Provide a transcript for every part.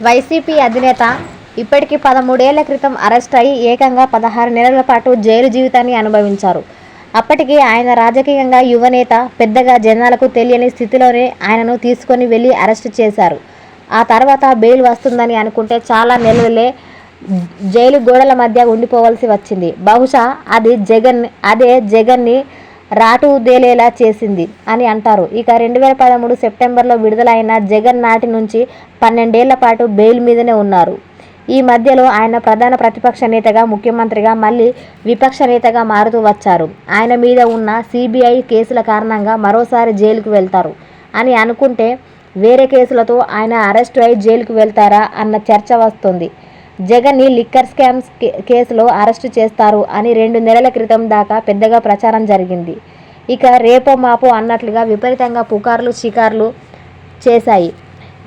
YCP అధినేత ఇప్పటికి 13 ఏళ్ల క్రితం అరెస్ట్ అయి ఏకంగా 16 నెలల పాటు జైలు జీవితాన్ని అనుభవించారు. అప్పటికి ఆయన రాజకీయంగా యువనేత. పెద్దగా జనాలకు తెలియని స్థితిలోనే ఆయనను తీసుకొని వెళ్లి అరెస్టు చేశారు. ఆ తర్వాత బెయిల్ వస్తుందని అనుకుంటే చాలా నెలలే జైలు గోడల మధ్య ఉండిపోవాల్సి వచ్చింది. బహుశా అదే జగన్ని రాటుదేలేలా చేసింది అని అంటారు. ఇక 2013 సెప్టెంబర్లో విడుదలైన జగన్ నాటి నుంచి 12 ఏళ్ల పాటు బెయిల్ మీదనే ఉన్నారు. ఈ మధ్యలో ఆయన ప్రధాన ప్రతిపక్ష నేతగా, ముఖ్యమంత్రిగా, మళ్లీ విపక్ష నేతగా మారుతూ వచ్చారు. ఆయన మీద ఉన్న సిబిఐ కేసుల కారణంగా మరోసారి జైలుకు వెళ్తారు అని అనుకుంటే వేరే కేసులతో ఆయన అరెస్టు అయి జైలుకు వెళ్తారా అన్న చర్చ వస్తోంది. జగన్ని లిక్కర్ స్కామ్ కేసులో అరెస్టు చేస్తారు అని 2 నెలల క్రితం దాకా పెద్దగా ప్రచారం జరిగింది. ఇక రేపో మాపో అన్నట్లుగా విపరీతంగా పుకార్లు, షికార్లు చేశాయి.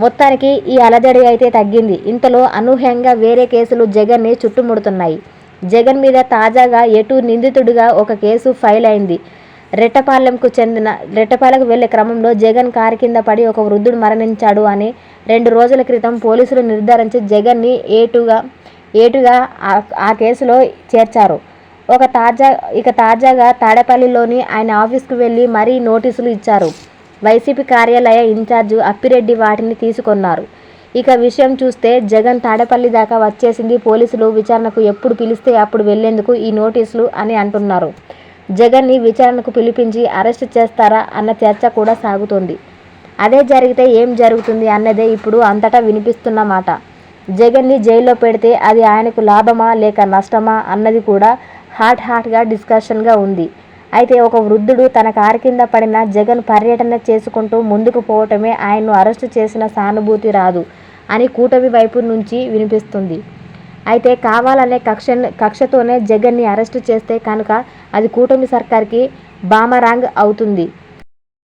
మొత్తానికి ఈ అలజడి అయితే తగ్గింది. ఇంతలో అనూహ్యంగా వేరే కేసులు జగన్ని చుట్టుముడుతున్నాయి. జగన్ మీద తాజాగా నిందితుడిగా ఒక కేసు ఫైల్ అయింది. రెట్టపాలెంకు వెళ్లే క్రమంలో జగన్ కారు కింద పడి ఒక వృద్ధుడు మరణించాడు అని 2 రోజుల క్రితం పోలీసులు నిర్ధారించి జగన్ని ఏటుగా ఆ కేసులో చేర్చారు. తాజాగా తాడేపల్లిలోని ఆయన ఆఫీసుకు వెళ్లి మరీ నోటీసులు ఇచ్చారు. వైసీపీ కార్యాలయ ఇన్ఛార్జ్ అప్పిరెడ్డి వాటిని తీసుకొన్నారు. ఇక విషయం చూస్తే జగన్ తాడేపల్లి దాకా వచ్చేసింది. పోలీసులు విచారణకు ఎప్పుడు పిలిస్తే అప్పుడు వెళ్లేందుకు ఈ నోటీసులు అని అంటున్నారు. జగన్ని విచారణకు పిలిపించి అరెస్టు చేస్తారా అన్న చర్చ కూడా సాగుతోంది. అదే జరిగితే ఏం జరుగుతుంది అన్నదే ఇప్పుడు అంతటా వినిపిస్తున్న మాట. జగన్ని జైల్లో పెడితే అది ఆయనకు లాభమా లేక నష్టమా అన్నది కూడా హాట్గా డిస్కషన్గా ఉంది. అయితే ఒక వృద్ధుడు తన కారు కింద పడిన జగన్ పర్యటన చేసుకుంటూ ముందుకు పోవటమే ఆయన్ను అరెస్టు చేసిన సానుభూతి రాదు అని కూటమి వైపు నుంచి వినిపిస్తుంది. అయితే కావాలనే కక్షతోనే జగన్ని అరెస్టు చేస్తే కనుక అది కూటమి సర్కార్కి బామరాంగ్ అవుతుంది.